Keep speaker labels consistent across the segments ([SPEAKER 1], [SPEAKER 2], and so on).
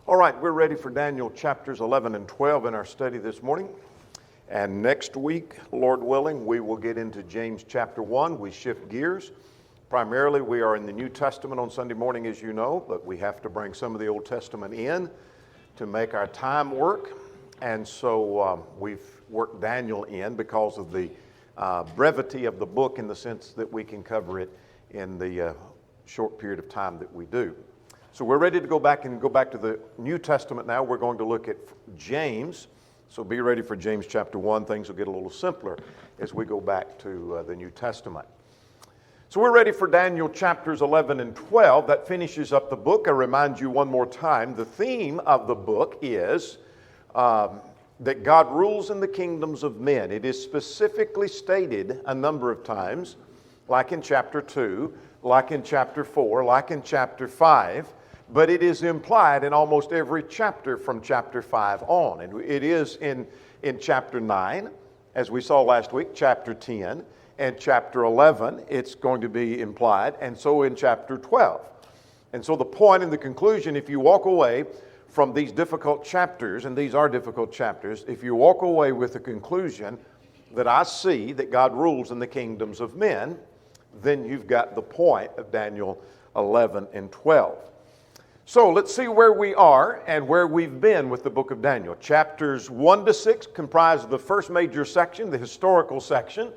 [SPEAKER 1] All right, we're ready for Daniel chapters 11 and 12 in our study this morning. And next week, Lord willing, we will get into James chapter 1. We shift gears. Primarily, we are in the New Testament on Sunday morning, as you know, but we have to bring some of the Old Testament in to make our time work. And so we've worked Daniel in because of the brevity of the book in the sense that we can cover it in the short period of time that we do. So we're ready to go back to the New Testament now. We're going to look at James. So be ready for James chapter 1. Things will get a little simpler as we go back to the New Testament. So we're ready for Daniel chapters 11 and 12. That finishes up the book. I remind you one more time, the theme of the book is that God rules in the kingdoms of men. It is specifically stated a number of times, like in chapter 2, like in chapter 4, like in chapter 5. But it is implied in almost every chapter from chapter 5 on. And it is in chapter 9, as we saw last week, chapter 10, and chapter 11, it's going to be implied, and so in chapter 12. And so the point and the conclusion, if you walk away from these difficult chapters, and these are difficult chapters, if you walk away with the conclusion that I see that God rules in the kingdoms of men, then you've got the point of Daniel 11 and 12. So let's see where we are and where we've been with the book of Daniel. Chapters 1 to 6 comprise the first major section, the historical section,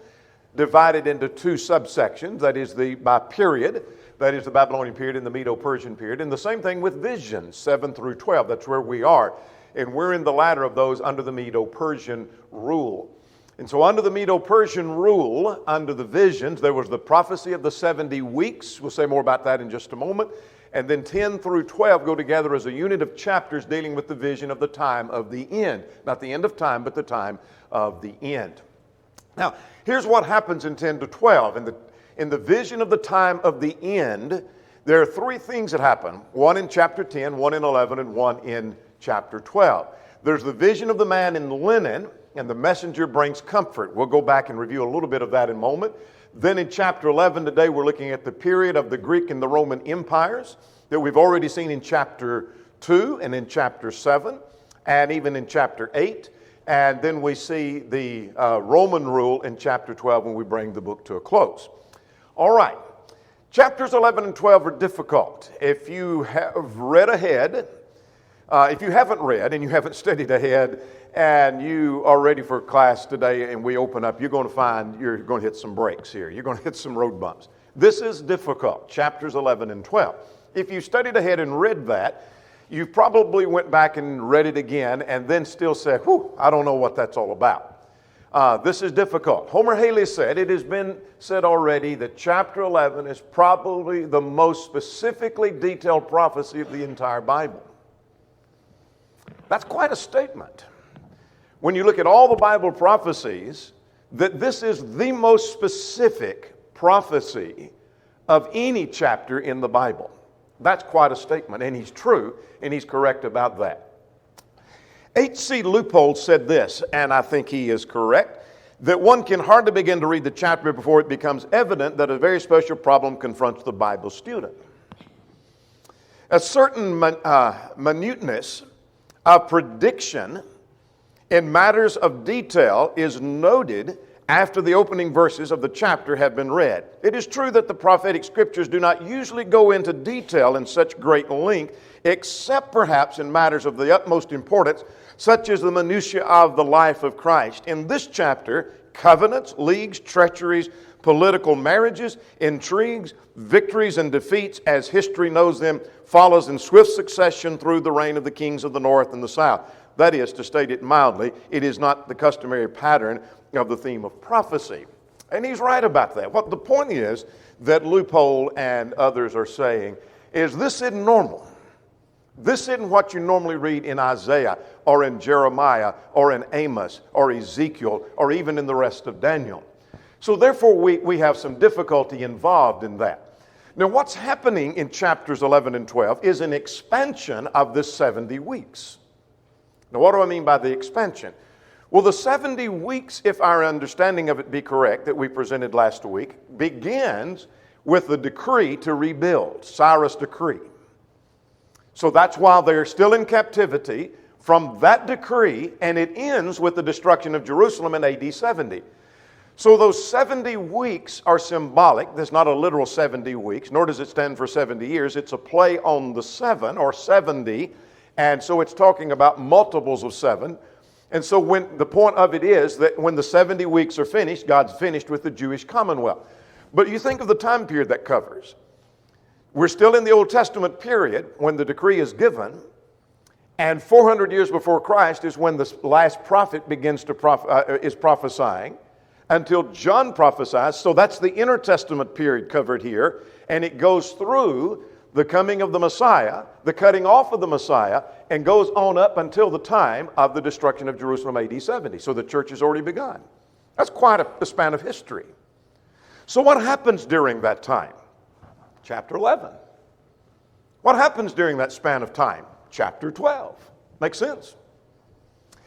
[SPEAKER 1] divided into two subsections. That is by period. That is the Babylonian period and the Medo-Persian period. And the same thing with visions, 7 through 12. That's where we are. And we're in the latter of those under the Medo-Persian rule. And so under the Medo-Persian rule, under the visions, there was the prophecy of the 70 weeks. We'll say more about that in just a moment. And then 10 through 12 go together as a unit of chapters dealing with the vision of the time of the end. Not the end of time, but the time of the end. Now, here's what happens in 10 to 12. In the vision of the time of the end, there are three things that happen. One in chapter 10, one in 11, and one in chapter 12. There's the vision of the man in linen, and the messenger brings comfort. We'll go back and review a little bit of that in a moment. Then in chapter 11 today, we're looking at the period of the Greek and the Roman empires that we've already seen in chapter 2 and in chapter 7 and even in chapter 8. And then we see the Roman rule in chapter 12 when we bring the book to a close. All right. Chapters 11 and 12 are difficult. If you have read ahead, if you haven't read and you haven't studied ahead and you are ready for class today and we open up, you're going to find you're going to hit some breaks here. You're going to hit some road bumps. This is difficult, chapters 11 and 12. If you studied ahead and read that, you probably went back and read it again and then still said, whew, I don't know what that's all about. This is difficult. Homer Haley said, it has been said already that chapter 11 is probably the most specifically detailed prophecy of the entire Bible. That's quite a statement. When you look at all the Bible prophecies, that this is the most specific prophecy of any chapter in the Bible. That's quite a statement, and he's true, and he's correct about that. H.C. Leupold said this, and I think he is correct, that one can hardly begin to read the chapter before it becomes evident that a very special problem confronts the Bible student. A certain minuteness of prediction in matters of detail is noted after the opening verses of the chapter have been read. It is true that the prophetic scriptures do not usually go into detail in such great length, except perhaps in matters of the utmost importance, such as the minutiae of the life of Christ. In this chapter, covenants, leagues, treacheries, political marriages, intrigues, victories and defeats, as history knows them, follows in swift succession through the reign of the kings of the north and the south. That is, to state it mildly, it is not the customary pattern of the theme of prophecy. And he's right about that. What the point is that Leupold and others are saying is this isn't normal. This isn't what you normally read in Isaiah or in Jeremiah or in Amos or Ezekiel or even in the rest of Daniel. So therefore we have some difficulty involved in that. Now what's happening in chapters 11 and 12 is an expansion of this 70 weeks. Now what do I mean by the expansion? Well, the 70 weeks, if our understanding of it be correct, that we presented last week, begins with the decree to rebuild, Cyrus' decree. So that's why they're still in captivity from that decree, and it ends with the destruction of Jerusalem in AD 70. So those 70 weeks are symbolic. There's not a literal 70 weeks, nor does it stand for 70 years. It's a play on the 7 or 70, and so it's talking about multiples of 7. And so when the point of it is that when the 70 weeks are finished, God's finished with the Jewish commonwealth. But you think of the time period that covers. We're still in the Old Testament period when the decree is given, and 400 years before Christ is when the last prophet begins to is prophesying, until John prophesies. So that's the intertestament period covered here, and it goes through the coming of the Messiah, the cutting off of the Messiah, and goes on up until the time of the destruction of Jerusalem AD 70. So the church has already begun. That's quite a span of history. So what happens during that time? Chapter 11. What happens during that span of time? Chapter 12. Makes sense?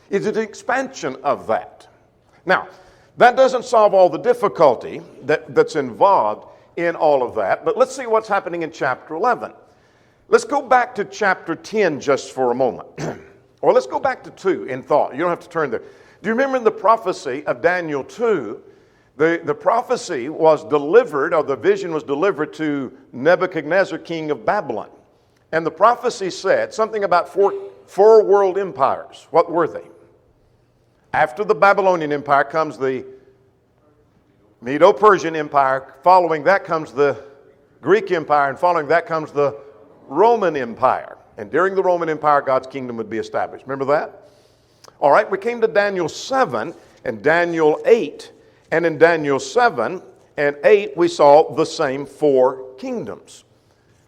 [SPEAKER 1] Is it an expansion of that? Now, that doesn't solve all the difficulty that's involved in all of that, but let's see what's happening in chapter 11. Let's go back to chapter 10 just for a moment. Or let's go back to 2 in thought. You don't have to turn there. Do you remember in the prophecy of Daniel 2, the prophecy was delivered, or the vision was delivered to Nebuchadnezzar, king of Babylon. And the prophecy said something about four world empires. What were they? After the Babylonian Empire comes the Medo-Persian Empire. Following that comes the Greek Empire. And following that comes the Roman Empire. And during the Roman Empire, God's kingdom would be established. Remember that? All right, we came to Daniel 7 and Daniel 8. And in Daniel 7 and 8, we saw the same 4 kingdoms.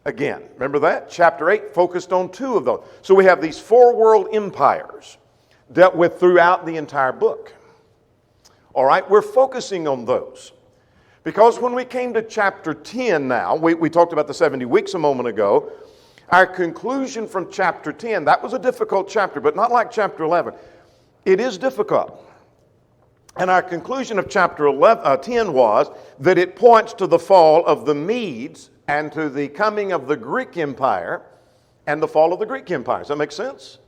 [SPEAKER 1] Again, remember that? Chapter 8 focused on 2 of those. So we have these 4 world empires dealt with throughout the entire book. All right, we're focusing on those. Because when we came to chapter 10 now, we talked about the 70 weeks a moment ago. Our conclusion from chapter 10, that was a difficult chapter, but not like chapter 11. It is difficult. And our conclusion of chapter 10 was that it points to the fall of the Medes and to the coming of the Greek Empire and the fall of the Greek Empire. Does that make sense?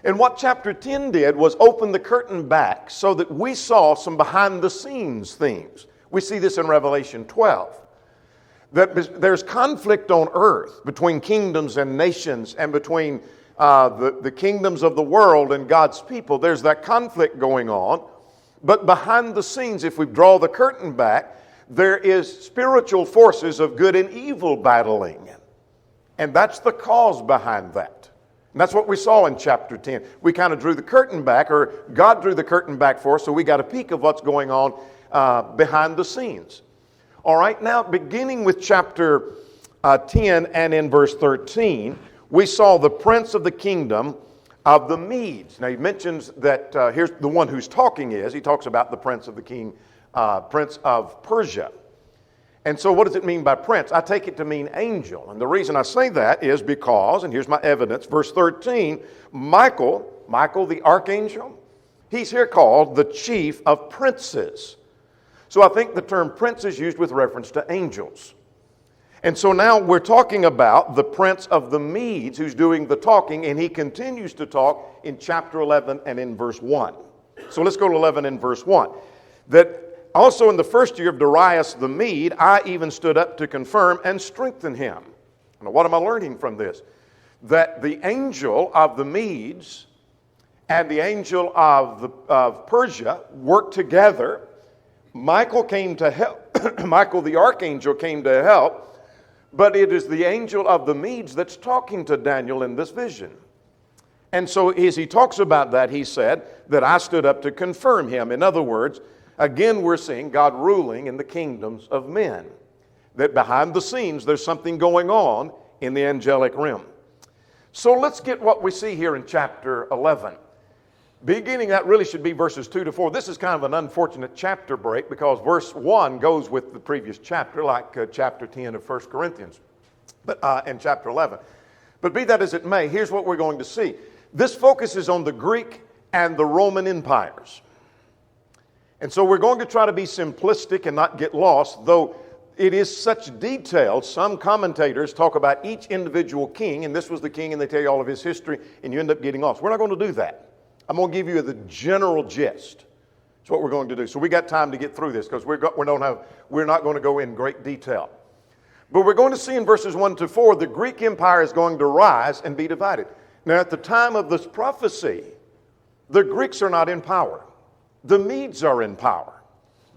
[SPEAKER 1] And what chapter 10 did was open the curtain back so that we saw some behind-the-scenes things. We see this in Revelation 12. That there's conflict on earth between kingdoms and nations and between the kingdoms of the world and God's people. There's that conflict going on. But behind the scenes, if we draw the curtain back, there is spiritual forces of good and evil battling. And that's the cause behind that. And that's what we saw in chapter 10. We kind of drew the curtain back, or God drew the curtain back for us, so we got a peek of what's going on behind the scenes. All right, now beginning with chapter 10 and in verse 13, we saw the prince of the kingdom of the Medes. Now he mentions that here's the one who's talking is, he talks about the prince of the king, prince of Persia. And so what does it mean by prince? I take it to mean angel. And the reason I say that is because, and here's my evidence, verse 13, Michael the archangel, he's here called the chief of princes. So I think the term prince is used with reference to angels. And so now we're talking about the prince of the Medes who's doing the talking, and he continues to talk in chapter 11 and in verse 1. So let's go to 11 and verse 1. That also in the first year of Darius the Mede, I even stood up to confirm and strengthen him. Now what am I learning from this? That the angel of the Medes and the angel of Persia worked together. Michael came to help. Michael the archangel came to help. But it is the angel of the Medes that's talking to Daniel in this vision. And so as he talks about that, he said that I stood up to confirm him. In other words, again, we're seeing God ruling in the kingdoms of men. That behind the scenes, there's something going on in the angelic realm. So let's get what we see here in chapter 11. Beginning, that really should be verses 2 to 4. This is kind of an unfortunate chapter break because verse 1 goes with the previous chapter, like chapter 10 of 1 Corinthians and chapter 11. But be that as it may, here's what we're going to see. This focuses on the Greek and the Roman empires. And so we're going to try to be simplistic and not get lost, though It is such detail. Some commentators talk about each individual king, and this was the king, and they tell you all of his history, and you end up getting lost. We're not going to do that. I'm going to give you the general gist. That's what we're going to do. So we got time to get through this because we're not going to go in great detail. But we're going to see in verses 1 to 4, the Greek Empire is going to rise and be divided. Now, at the time of this prophecy, the Greeks are not in power. The Medes are in power.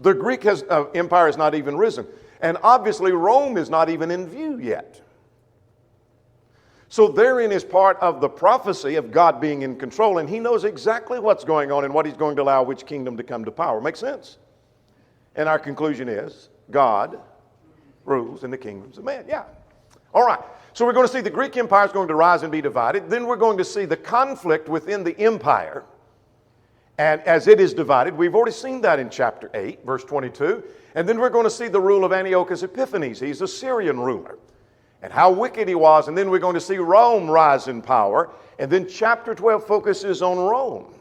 [SPEAKER 1] The Greek empire has not even risen. And obviously, Rome is not even in view yet. So therein is part of the prophecy of God being in control, and he knows exactly what's going on and what he's going to allow which kingdom to come to power. Makes sense? And our conclusion is, God rules in the kingdoms of men. Yeah. All right. So we're going to see the Greek Empire is going to rise and be divided. Then we're going to see the conflict within the empire. And as it is divided, we've already seen that in chapter 8, verse 22. And then we're going to see the rule of Antiochus Epiphanes. He's a Syrian ruler. And how wicked he was. And then we're going to see Rome rise in power. And then chapter 12 focuses on Rome.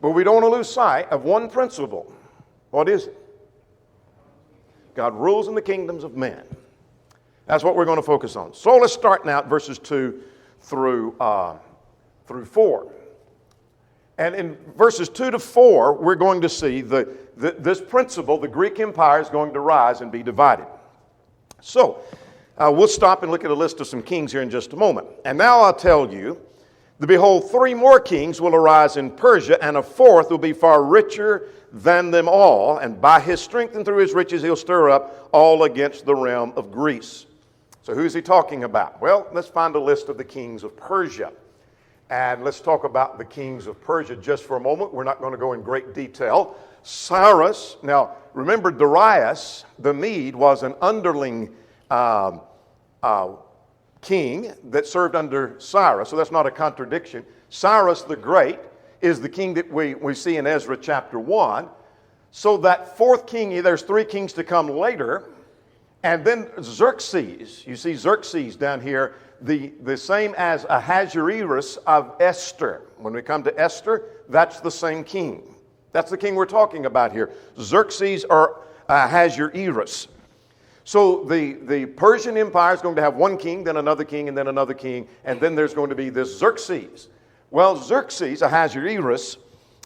[SPEAKER 1] But we don't want to lose sight of one principle. What is it? God rules in the kingdoms of men. That's what we're going to focus on. So let's start now at verses 2 through 4. And in verses 2 to 4, we're going to see this principle, the Greek Empire is going to rise and be divided. So, we'll stop and look at a list of some kings here in just a moment. And now I'll tell you, behold, 3 more kings will arise in Persia, and a 4th will be far richer than them all. And by his strength and through his riches, he'll stir up all against the realm of Greece. So who's he talking about? Well, let's find a list of the kings of Persia. And let's talk about the kings of Persia just for a moment. We're not going to go in great detail. Cyrus, now remember Darius the Mede was an underling king that served under Cyrus, so that's not a contradiction. Cyrus the Great is the king that we see in Ezra chapter 1. So that 4th king, there's 3 kings to come later. And then Xerxes, you see Xerxes down here, the same as Ahasuerus of Esther. When we come to Esther, that's the same king. That's the king we're talking about here. Xerxes or Ahasuerus. So the Persian Empire is going to have one king, then another king, and then another king, and then there's going to be this Xerxes. Well, Xerxes, Ahasuerus,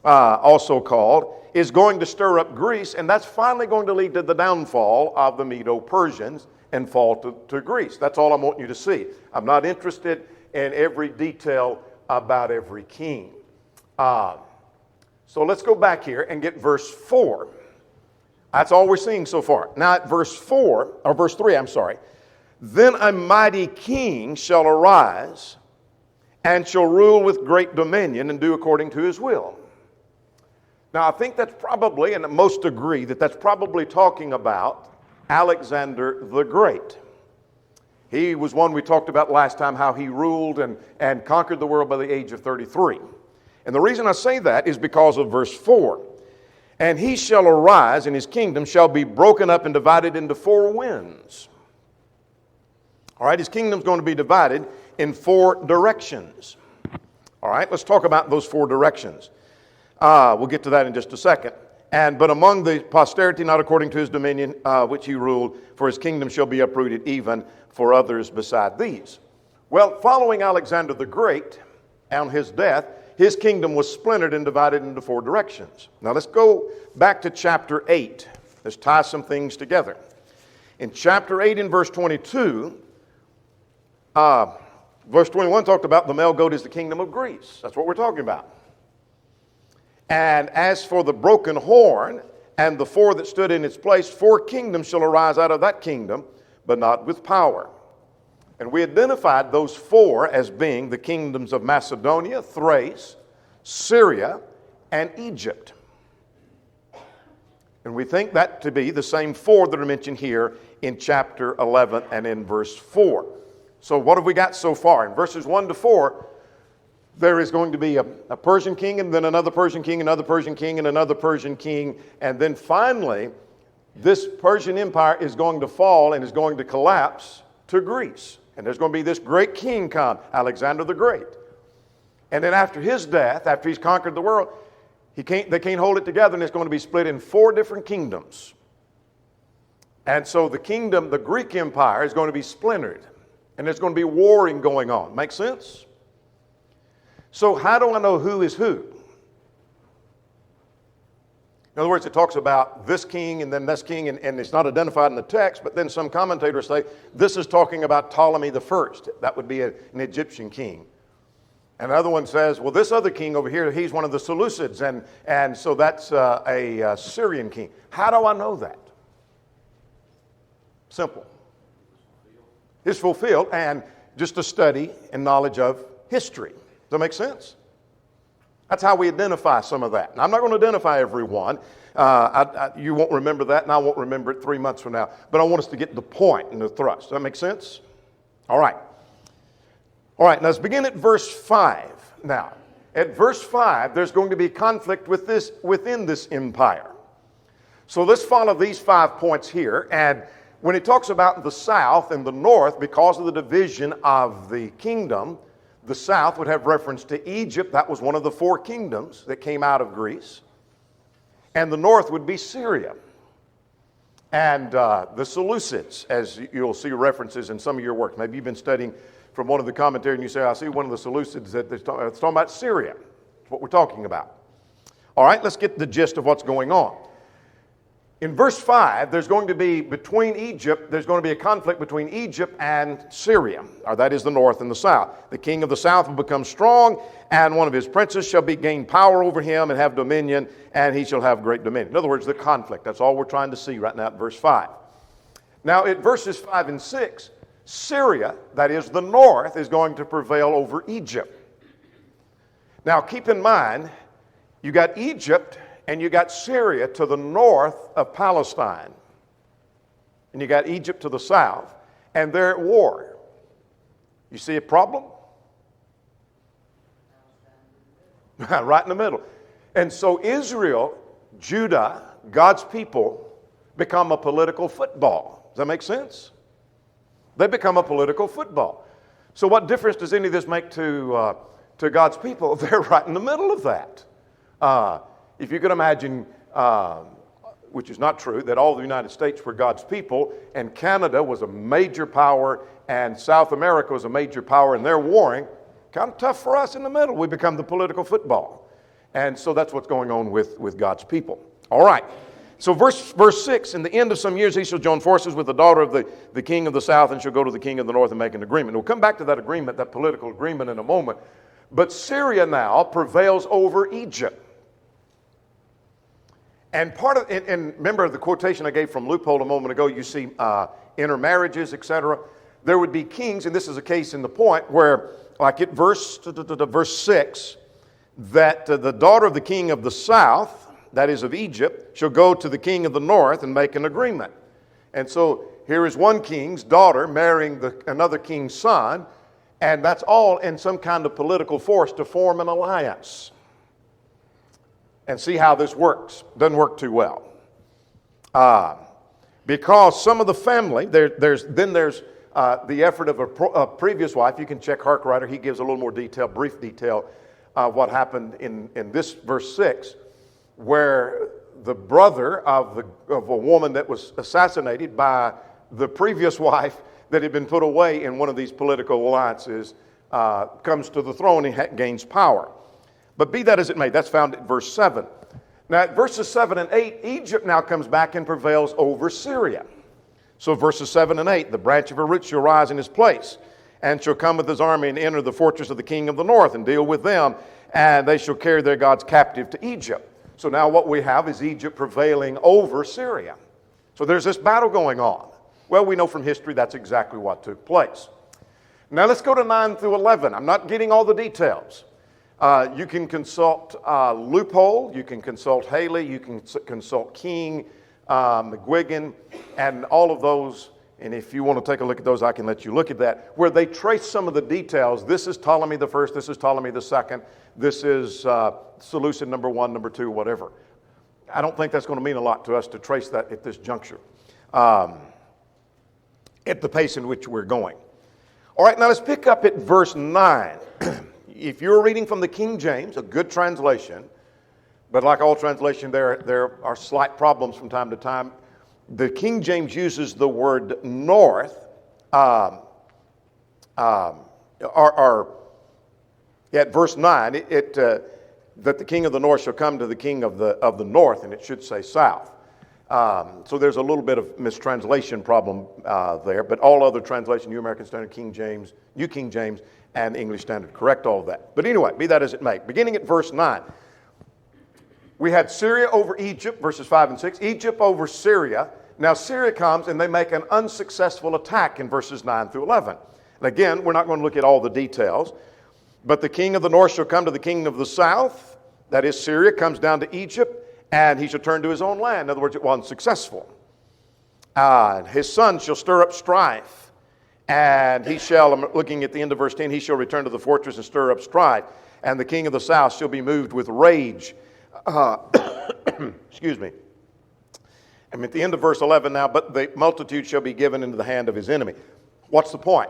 [SPEAKER 1] also called, is going to stir up Greece, and that's finally going to lead to the downfall of the Medo-Persians and fall to Greece. That's all I want you to see. I'm not interested in every detail about every king. So let's go back here and get verse 4. That's all we're seeing so far. Now at verse 3, Then a mighty king shall arise and shall rule with great dominion and do according to his will. Now I think that's probably, and most agree, that that's probably talking about Alexander the Great. He was one we talked about last time, how he ruled and conquered the world by the age of 33. And the reason I say that is because of verse 4. And he shall arise, and his kingdom shall be broken up and divided into 4 winds. All right, his kingdom's going to be divided in 4 directions. All right, let's talk about those 4 directions. We'll get to that in just a second. But among the posterity, not according to his dominion, which he ruled, for his kingdom shall be uprooted, even for others beside these. Well, following Alexander the Great, on his death, his kingdom was splintered and divided into 4 directions. Now let's go back to chapter 8. Let's tie some things together. In chapter 8 in verse 22, verse 21 talked about the male goat is the kingdom of Greece. That's what we're talking about. And as for the broken horn and the 4 that stood in its place, 4 kingdoms shall arise out of that kingdom, but not with power. And we identified those 4 as being the kingdoms of Macedonia, Thrace, Syria, and Egypt. And we think that to be the same 4 that are mentioned here in chapter 11 and in verse 4. So what have we got so far? In verses 1 to 4, there is going to be a Persian king, and then another Persian king, another Persian king, and another Persian king. And then finally, this Persian empire is going to fall and is going to collapse to Greece. And there's going to be this great king come, Alexander the Great. And then after his death, after he's conquered the world, they can't hold it together, and it's going to be split in 4 different kingdoms. And so the kingdom, the Greek Empire, is going to be splintered. And there's going to be warring going on. Make sense? So how do I know who is who? In other words, it talks about this king and then this king, and it's not identified in the text, but then some commentators say this is talking about Ptolemy the First. That would be an Egyptian king. And another one says, well, this other king over here, he's one of the Seleucids, and so that's a Syrian king. How do I know that? Simple. It's fulfilled, and just a study and knowledge of history. Does that make sense? That's how we identify some of that. Now, I'm not going to identify every one. You won't remember that, and I won't remember it 3 months from now. But I want us to get the point and the thrust. Does that make sense? All right. All right, now let's begin at verse 5. Now, at verse 5, there's going to be conflict within this empire. So let's follow these 5 points here. And when it talks about the south and the north, because of the division of the kingdom, the south would have reference to Egypt. That was one of the 4 kingdoms that came out of Greece. And the north would be Syria. And the Seleucids, as you'll see references in some of your work. Maybe you've been studying from one of the commentaries and you say, I see one of the Seleucids that it's talking about Syria. That's what we're talking about. All right, let's get the gist of what's going on. In verse 5, there's going to be there's going to be a conflict between Egypt and Syria, or that is the north and the south. The king of the south will become strong, and one of his princes shall gain power over him and have dominion, and he shall have great dominion. In other words, the conflict. That's all we're trying to see right now at verse 5. Now, at verses 5 and 6, Syria, that is the north, is going to prevail over Egypt. Now, keep in mind, you got Egypt and you got Syria to the north of Palestine. And you got Egypt to the south. And they're at war. You see a problem? Right in the middle. And so Israel, Judah, God's people, become a political football. Does that make sense? They become a political football. So what difference does any of this make to God's people? They're right in the middle of that. If you could imagine, which is not true, that all the United States were God's people, and Canada was a major power, and South America was a major power, and they're warring, kind of tough for us in the middle. We become the political football. And so that's what's going on with God's people. All right. So verse 6, in the end of some years he shall join forces with the daughter of the king of the south, and shall go to the king of the north and make an agreement. We'll come back to that agreement, that political agreement, in a moment. But Syria now prevails over Egypt. And and remember the quotation I gave from Loophole a moment ago, you see intermarriages, etc. There would be kings, and this is a case in the point where, like at verse 6, that the daughter of the king of the south, that is of Egypt, shall go to the king of the north and make an agreement. And so here is one king's daughter marrying another king's son, and that's all in some kind of political force to form an alliance. And see how this works. Doesn't work too well. Because some of the family, there's the effort of a previous wife. You can check Harkrider. He gives a little more detail, brief detail of what happened in this verse 6, where the brother of a woman that was assassinated by the previous wife that had been put away in one of these political alliances comes to the throne and gains power. But be that as it may, that's found at verse 7. Now at verses 7 and 8, Egypt now comes back and prevails over Syria. So verses 7 and 8, the branch of her root shall rise in his place, and shall come with his army and enter the fortress of the king of the north and deal with them, and they shall carry their gods captive to Egypt. So now what we have is Egypt prevailing over Syria. So there's this battle going on. Well, we know from history that's exactly what took place. Now let's go to 9 through 11. I'm not getting all the details. You can consult Loophole, you can consult Haley, you can consult King, McGuigan, and all of those. And if you want to take a look at those, I can let you look at that, where they trace some of the details. This is Ptolemy the first, this is Ptolemy the second, this is Seleucid number 1, number 2, whatever. I don't think that's going to mean a lot to us to trace that at this juncture, at the pace in which we're going. All right, now let's pick up at verse 9. If you're reading from the King James, a good translation, but like all translation, there are slight problems from time to time. The King James uses the word north, at verse 9, that the king of the north shall come to the king of the north, and it should say south. So there's a little bit of mistranslation problem there, but all other translations, New American Standard, King James, New King James, and English Standard correct all of that. But anyway, be that as it may, beginning at verse 9, we had Syria over Egypt, verses 5 and 6, Egypt over Syria. Now Syria comes and they make an unsuccessful attack in verses 9 through 11. And again, we're not going to look at all the details, but the king of the north shall come to the king of the south, that is Syria, comes down to Egypt, and he shall turn to his own land. In other words, it wasn't successful. His son shall stir up strife, and he shall, I'm looking at the end of verse 10, he shall return to the fortress and stir up strife, and the king of the south shall be moved with rage. Excuse me. I'm at the end of verse 11 now, but the multitude shall be given into the hand of his enemy. What's the point?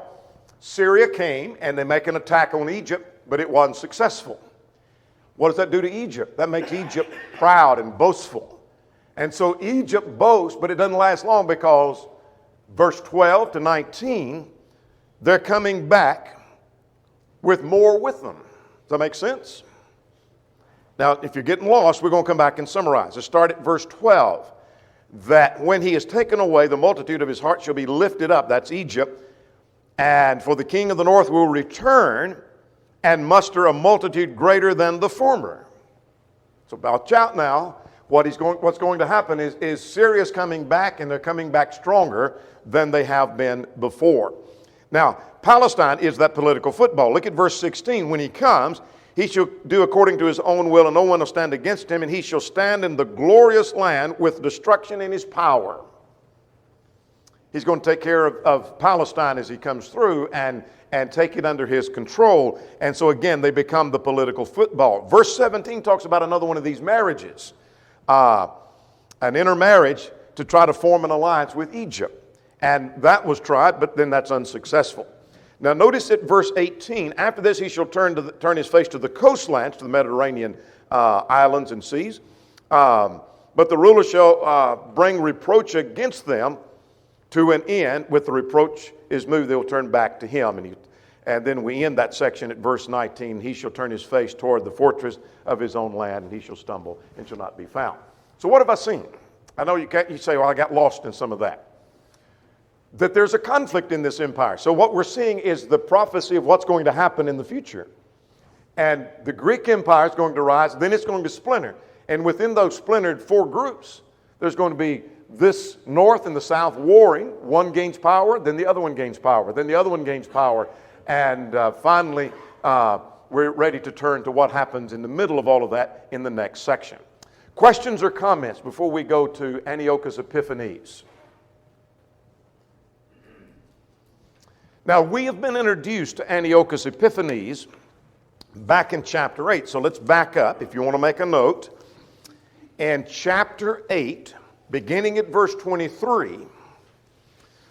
[SPEAKER 1] Syria came and they make an attack on Egypt, but it wasn't successful. What does that do to Egypt? That makes Egypt proud and boastful. And so Egypt boasts, but it doesn't last long because verse 12 to 19, they're coming back with more with them. Does that make sense? Now, if you're getting lost, we're going to come back and summarize. Let's start at verse 12. That when he is taken away, the multitude of his heart shall be lifted up. That's Egypt. And for the king of the north will return and muster a multitude greater than the former. So watch out now. What's going to happen is Syria's coming back, and they're coming back stronger than they have been before. Now, Palestine is that political football. Look at verse 16. When he comes, he shall do according to his own will, and no one will stand against him, and he shall stand in the glorious land with destruction in his power. He's going to take care of Palestine as he comes through and take it under his control. And so again, they become the political football. Verse 17 talks about another one of these marriages, an intermarriage to try to form an alliance with Egypt. And that was tried, but then that's unsuccessful. Now notice at verse 18, after this he shall turn his face to the coastlands, to the Mediterranean islands and seas. But the ruler shall bring reproach against them to an end. With the reproach is moved, they'll turn back to him. And then we end that section at verse 19. He shall turn his face toward the fortress of his own land, and he shall stumble and shall not be found. So what have I seen? I know you say, well, I got lost in some of that. That there's a conflict in this empire. So what we're seeing is the prophecy of what's going to happen in the future. And the Greek Empire is going to rise, then it's going to splinter. And within those splintered four groups, there's going to be this north and the south warring. One gains power, then the other one gains power, then the other one gains power. And finally, we're ready to turn to what happens in the middle of all of that in the next section. Questions or comments before we go to Antiochus Epiphanes? Now, we have been introduced to Antiochus Epiphanes back in chapter 8. So let's back up if you want to make a note. In chapter 8, beginning at verse 23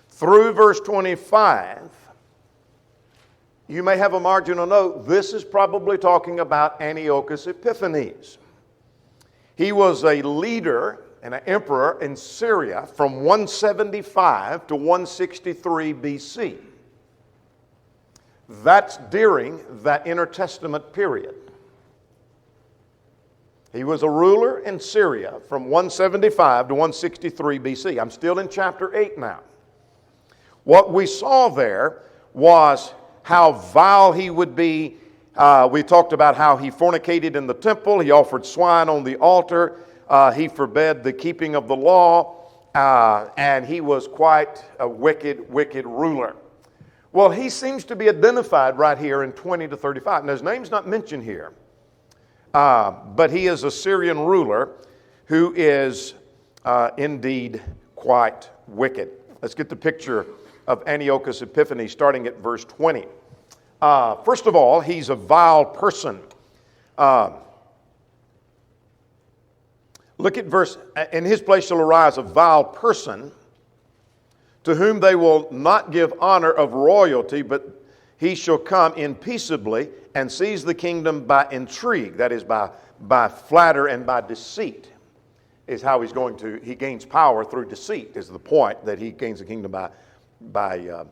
[SPEAKER 1] through verse 25, you may have a marginal note. This is probably talking about Antiochus Epiphanes. He was a leader and an emperor in Syria from 175 to 163 BC. That's during that intertestament period. He was a ruler in Syria from 175 to 163 BC. I'm still in chapter 8 now. What we saw there was how vile he would be. We talked about how he fornicated in the temple. He offered swine on the altar. He forbade the keeping of the law. And he was quite a wicked, wicked ruler. Well, he seems to be identified right here in 20 to 35. Now, his name's not mentioned here. But he is a Syrian ruler who is indeed quite wicked. Let's get the picture of Antiochus Epiphanes starting at verse 20. First of all, he's a vile person. Look at verse, in his place shall arise a vile person to whom they will not give honor of royalty, but he shall come in peaceably and seize the kingdom by intrigue, that is by flatter and by deceit. is how he gains power through deceit, is the point, that he gains the kingdom by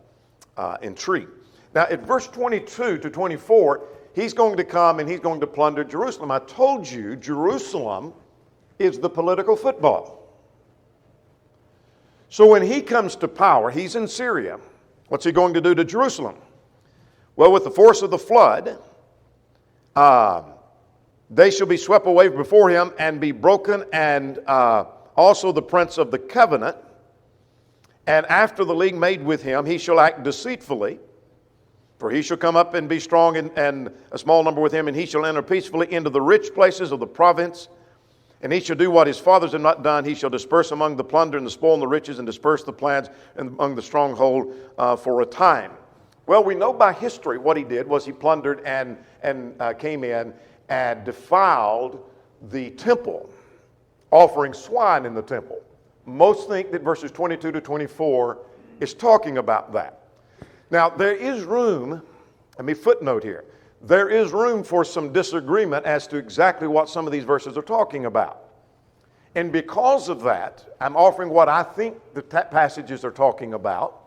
[SPEAKER 1] intrigue. Now, at verse 22 to 24, he's going to come and he's going to plunder Jerusalem. I told you, Jerusalem is the political football. So when he comes to power, he's in Syria. What's he going to do to Jerusalem? Well, with the force of the flood, they shall be swept away before him and be broken, and also the prince of the covenant. And after the league made with him, he shall act deceitfully. For he shall come up and be strong, and a small number with him, and he shall enter peacefully into the rich places of the province. And he shall do what his fathers have not done. He shall disperse among the plunder and the spoil and the riches, and disperse the plans among the stronghold for a time. Well, we know by history what he did was he plundered and came in and defiled the temple, offering swine in the temple. Most think that verses 22 to 24 is talking about that. Now, there is room, let me footnote here, there is room for some disagreement as to exactly what some of these verses are talking about. And because of that, I'm offering what I think the passages are talking about,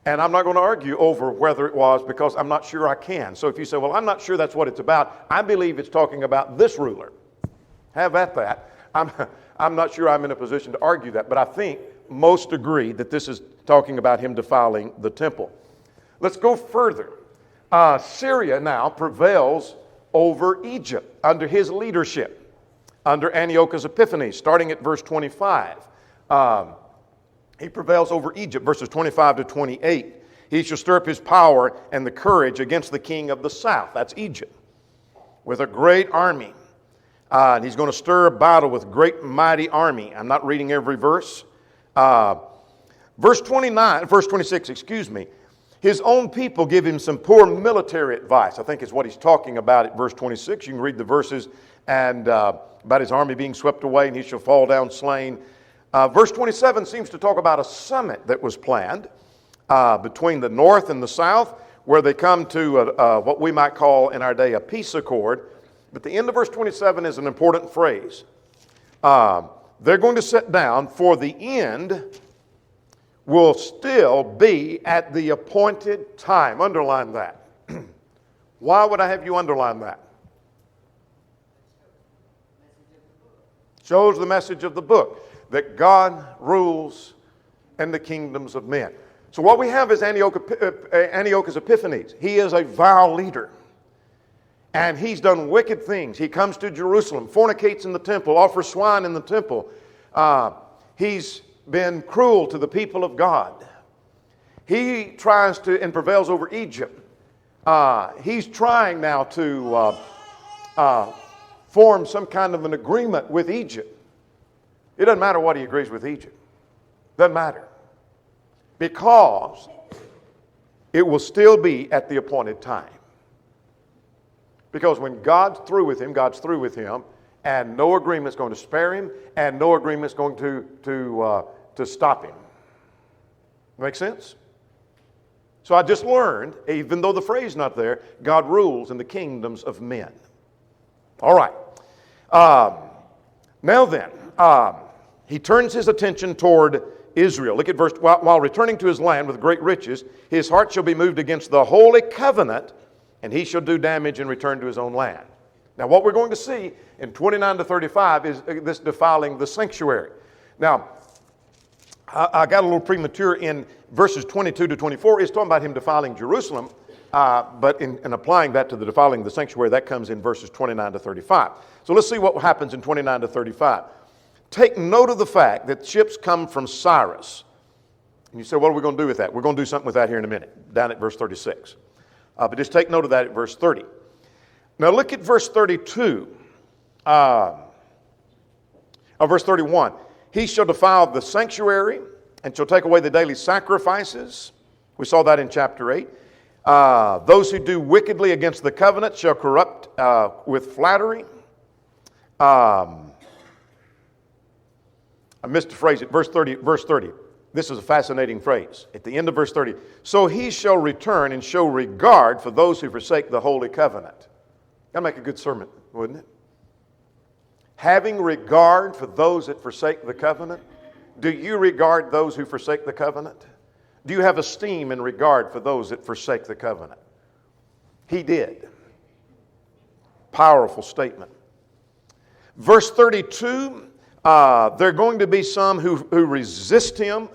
[SPEAKER 1] and I'm not going to argue over whether it was, because I'm not sure I can. So if you say, well, I'm not sure that's what it's about, I believe it's talking about this ruler. Have at that. I'm not sure I'm in a position to argue that, but I think most agree that this is talking about him defiling the temple. Let's go further. Syria now prevails over Egypt under his leadership, under Antiochus Epiphanes, starting at verse 25. He prevails over Egypt, verses 25 to 28. He shall stir up his power and the courage against the king of the south, that's Egypt, with a great army. And he's going to stir a battle with great mighty army. I'm not reading every verse. Verse 26, his own people give him some poor military advice. I think is what he's talking about at verse 26. You can read the verses and about his army being swept away, and he shall fall down slain. Verse 27 seems to talk about a summit that was planned between the north and the south, where they come to what we might call in our day a peace accord. But the end of verse 27 is an important phrase. They're going to sit down, for the end will still be at the appointed time. Underline that. Why would I have you underline that? Shows the message of the book, that God rules in the kingdoms of men. So what we have is Antiochus Epiphanes. He is a vile leader. And he's done wicked things. He comes to Jerusalem, fornicates in the temple, offers swine in the temple. He's been cruel to the people of God. He tries to and prevails over Egypt. He's trying now to form some kind of an agreement with Egypt. It doesn't matter what he agrees with Egypt. Doesn't matter. Because it will still be at the appointed time. Because when God's through with him, God's through with him, and no agreement's going to spare him, and no agreement's going to stop him. Make sense? So I just learned, even though the phrase is not there, God rules in the kingdoms of men. All right. Now then, he turns his attention toward Israel. Look at verse, while returning to his land with great riches, his heart shall be moved against the holy covenant, and he shall do damage and return to his own land. Now what we're going to see in 29 to 35 is this defiling the sanctuary. Now, I got a little premature in verses 22 to 24. It's talking about him defiling Jerusalem, but in applying that to the defiling the sanctuary, that comes in verses 29 to 35. So let's see what happens in 29 to 35. Take note of the fact that ships come from Cyrus. And you say, what are we going to do with that? We're going to do something with that here in a minute, down at verse 36. But just take note of that at verse 30. Now look at verse 32. Verse 31. He shall defile the sanctuary and shall take away the daily sacrifices. We saw that in chapter 8. Those who do wickedly against the covenant shall corrupt with flattery. I missed a phrase at verse 30. This is a fascinating phrase. At the end of verse 30. So he shall return and show regard for those who forsake the holy covenant. That'd make a good sermon, wouldn't it? having regard for those that forsake the covenant. Do you regard those who forsake the covenant? Do you have esteem and regard for those that forsake the covenant? He did. Powerful statement. Verse 32, there are going to be some who resist him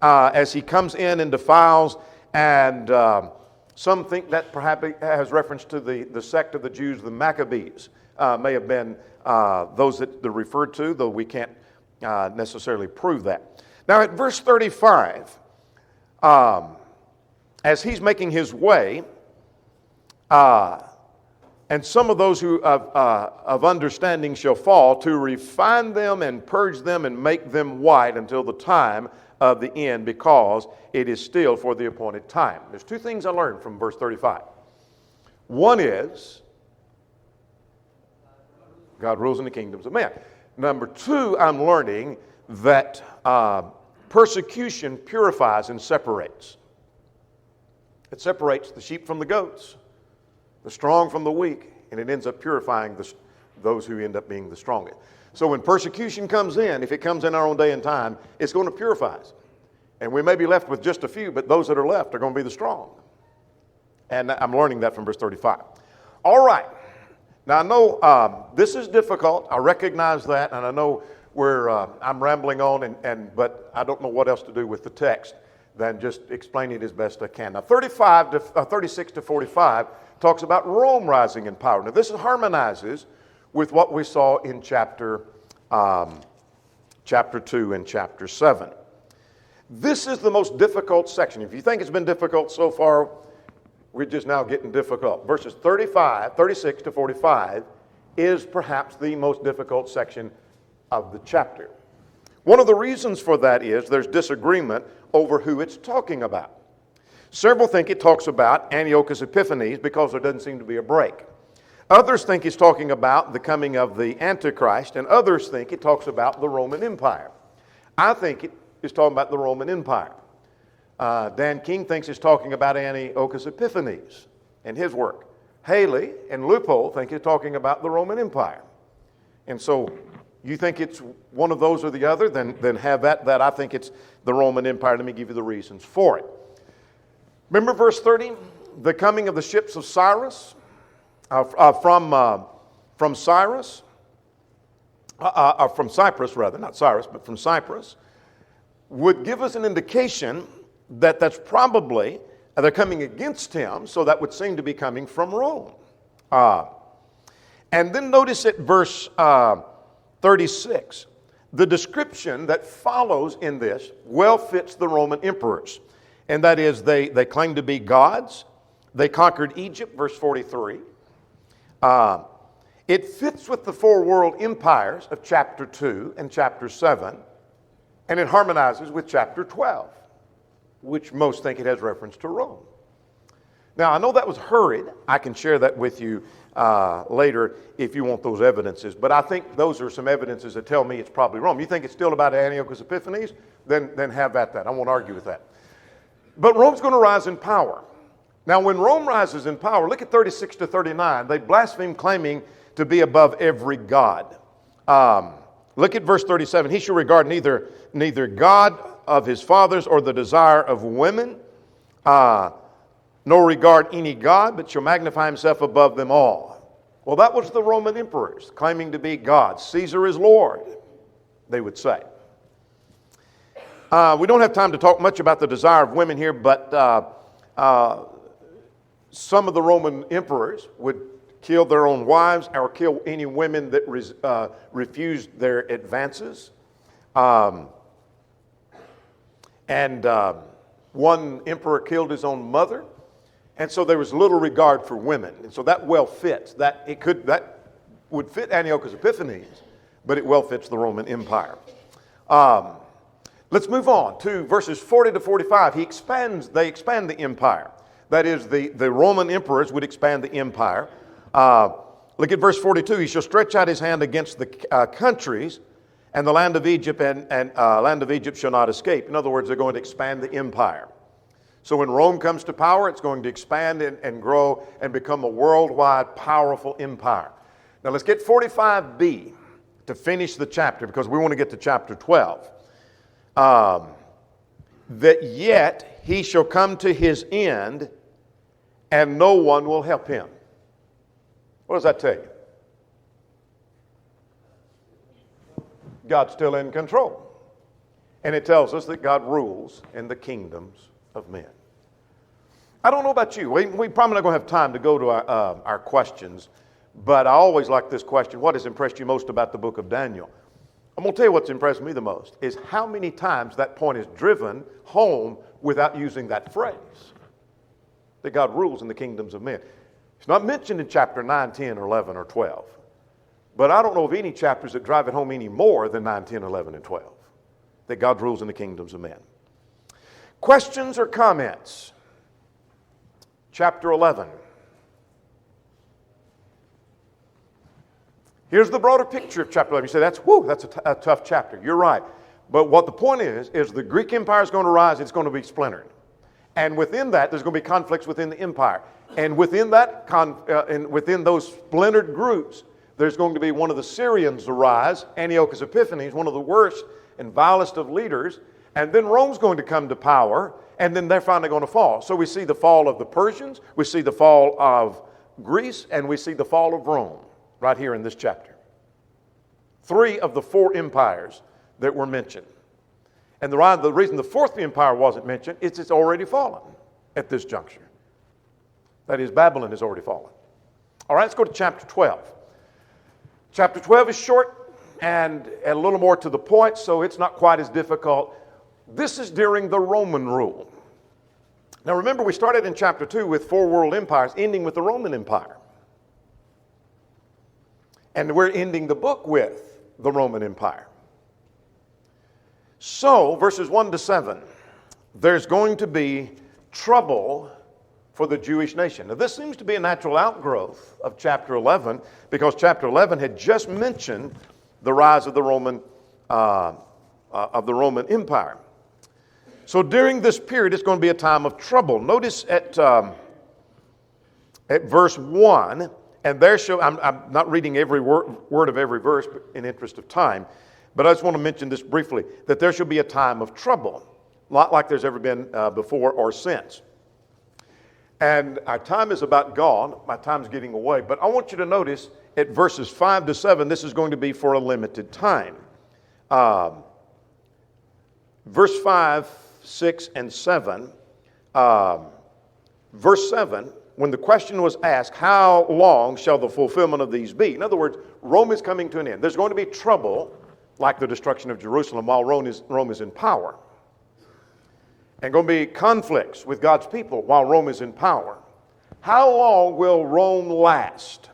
[SPEAKER 1] as he comes in and defiles, and some think that perhaps it has reference to the sect of the Jews, the Maccabees. May have been those that they're referred to, though we can't necessarily prove that. Now at verse 35, as he's making his way, and some of those who of understanding shall fall, to refine them and purge them and make them white until the time of the end, because it is still for the appointed time. There's two things I learned from verse 35. One is, God rules in the kingdoms of men. Number two, I'm learning that persecution purifies and separates. It separates the sheep from the goats, the strong from the weak, and it ends up purifying those who end up being the strongest. So when persecution comes in, if it comes in our own day and time, it's going to purify us. And we may be left with just a few, but those that are left are going to be the strong. And I'm learning that from verse 35. All right. Now I know this is difficult. I recognize that, and I know I'm rambling on, but I don't know what else to do with the text than just explain it as best I can. Now 36 to 45 talks about Rome rising in power. Now this harmonizes with what we saw in chapter 2 and chapter 7. This is the most difficult section. If you think it's been difficult so far, we're just now getting difficult. Verses 36 to 45 is perhaps the most difficult section of the chapter. One of the reasons for that is there's disagreement over who it's talking about. Several think it talks about Antiochus Epiphanes because there doesn't seem to be a break. Others think it's talking about the coming of the Antichrist, and others think it talks about the Roman Empire. I think it is talking about the Roman Empire. Dan King thinks it's talking about Antiochus Epiphanes and his work. Haley and Leupold think it's talking about the Roman Empire. And so you think it's one of those or the other, then have that I think it's the Roman Empire. Let me give you the reasons for it. Remember verse 30? The coming of the ships of Cyrus, from Cyprus, not Cyrus, but from Cyprus, would give us an indication that that's probably, they're coming against him, so that would seem to be coming from Rome. And then notice at verse 36, the description that follows in this well fits the Roman emperors. And that is, they claim to be gods. They conquered Egypt, verse 43. It fits with the four world empires of chapter 2 and chapter 7. And it harmonizes with chapter 12, which most think it has reference to Rome. Now, I know that was hurried. I can share that with you later if you want those evidences. But I think those are some evidences that tell me it's probably Rome. You think it's still about Antiochus Epiphanes? Then have at that. I won't argue with that. But Rome's going to rise in power. Now, when Rome rises in power, look at 36 to 39. They blaspheme, claiming to be above every god. Look at verse 37. He shall regard neither God of his fathers or the desire of women, nor regard any god, but shall magnify himself above them all. Well, that was the Roman emperors claiming to be God. Caesar is Lord, they would say. We don't have time to talk much about the desire of women here, but some of the Roman emperors would kill their own wives or kill any women that refused their advances. One emperor killed his own mother, and so there was little regard for women. And so that well fits. That would fit Antiochus Epiphanes, but it well fits the Roman Empire. Let's move on to verses 40 to 45. They expand the empire. That is, the Roman emperors would expand the empire. Look at verse 42. He shall stretch out his hand against the countries, and the land of Egypt and land of Egypt shall not escape. In other words, they're going to expand the empire. So when Rome comes to power, it's going to expand and grow and become a worldwide powerful empire. Now let's get 45b. to finish the chapter, because we want to get to chapter 12, that yet he shall come to his end, and no one will help him. What does that tell you? God's still in control. And it tells us that God rules in the kingdoms of men. I don't know about you. We probably not going to have time to go to our questions, but I always like this question: what has impressed you most about the book of Daniel? I'm going to tell you what's impressed me the most is how many times that point is driven home without using that phrase, that God rules in the kingdoms of men. It's not mentioned in chapter 9, 10, or 11, or 12. But I don't know of any chapters that drive it home any more than 9, 10, 11, and 12, that God rules in the kingdoms of men. Questions or comments? Chapter 11. Here's the broader picture of chapter 11. You say, that's a tough chapter. You're right. But what the point is the Greek Empire is going to rise. It's going to be splintered. And within that, there's going to be conflicts within the empire. And within that, within those splintered groups, there's going to be one of the Syrians arise. Antiochus Epiphanes, one of the worst and vilest of leaders. And then Rome's going to come to power. And then they're finally going to fall. So we see the fall of the Persians, we see the fall of Greece, and we see the fall of Rome right here in this chapter. 3 of the 4 empires that were mentioned. And the reason the 4th empire wasn't mentioned is it's already fallen at this juncture. That is, Babylon has already fallen. All right, let's go to chapter 12. Chapter 12 is short and a little more to the point, so it's not quite as difficult. This is during the Roman rule. Now remember, we started in chapter 2 with 4 world empires, ending with the Roman Empire. And we're ending the book with the Roman Empire. So, verses 1 to 7, there's going to be trouble for the Jewish nation. Now this seems to be a natural outgrowth of chapter 11, because chapter 11 had just mentioned the rise of the Roman Empire. So during this period, it's going to be a time of trouble. Notice at verse 1, and there I'm not reading every word of every verse in interest of time, but I just want to mention this briefly, that there shall be a time of trouble, not like there's ever been before or since. And our time is about gone. My time's getting away. But I want you to notice at verses 5 to 7, this is going to be for a limited time. Verse 5, 6, and 7. Verse 7, when the question was asked, how long shall the fulfillment of these be? In other words, Rome is coming to an end. There's going to be trouble, like the destruction of Jerusalem, while Rome is in power. And going to be conflicts with God's people while Rome is in power. How long will Rome last?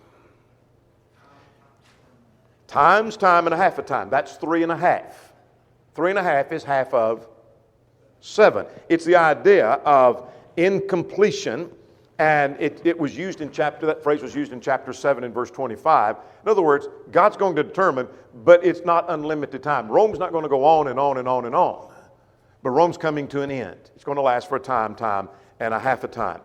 [SPEAKER 1] Times time and a half a time. That's 3.5. 3.5 is half of 7. It's the idea of incompletion, and it was used in that phrase was used in chapter 7 and verse 25. In other words, God's going to determine, but it's not unlimited time. Rome's not going to go on and on and on and on. But Rome's coming to an end. It's going to last for a time and a half a time.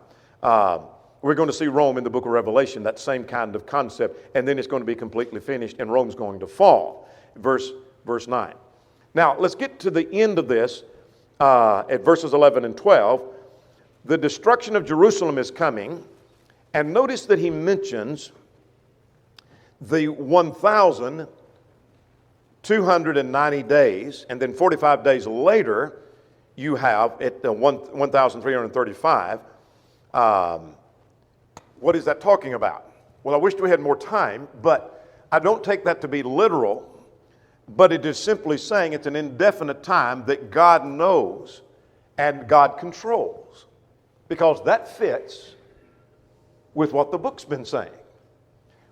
[SPEAKER 1] We're going to see Rome in the book of Revelation, that same kind of concept, and then it's going to be completely finished and Rome's going to fall. Verse 9. Now, let's get to the end of this at verses 11 and 12. The destruction of Jerusalem is coming, and notice that he mentions the 1,290 days, and then 45 days later, you have at the 1,335. What is that talking about? Well, I wish we had more time, but I don't take that to be literal, but it is simply saying it's an indefinite time that God knows and God controls, because that fits with what the book's been saying.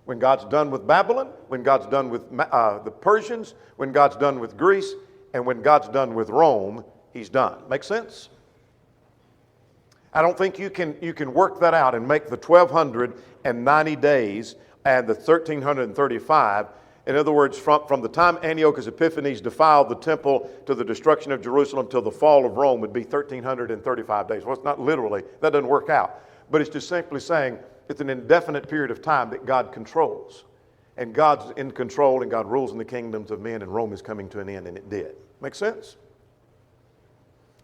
[SPEAKER 1] When God's done with Babylon, when God's done with the Persians, when God's done with Greece, and when God's done with Rome, He's done. Make sense? I don't think you can work that out and make the 1,290 days and the 1,335. In other words, from the time Antiochus Epiphanes defiled the temple to the destruction of Jerusalem till the fall of Rome would be 1,335 days. Well, it's not literally. That doesn't work out. But it's just simply saying it's an indefinite period of time that God controls. and God's in control, and God rules in the kingdoms of men, and Rome is coming to an end, and it did. Make sense?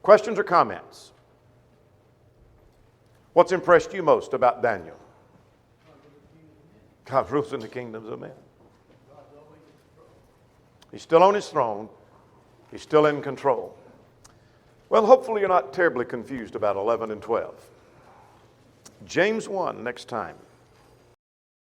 [SPEAKER 1] Questions or comments? What's impressed you most about Daniel? God rules in the kingdoms of men. He's still on his throne. He's still in control. Well, hopefully you're not terribly confused about 11 and 12. James 1 next time.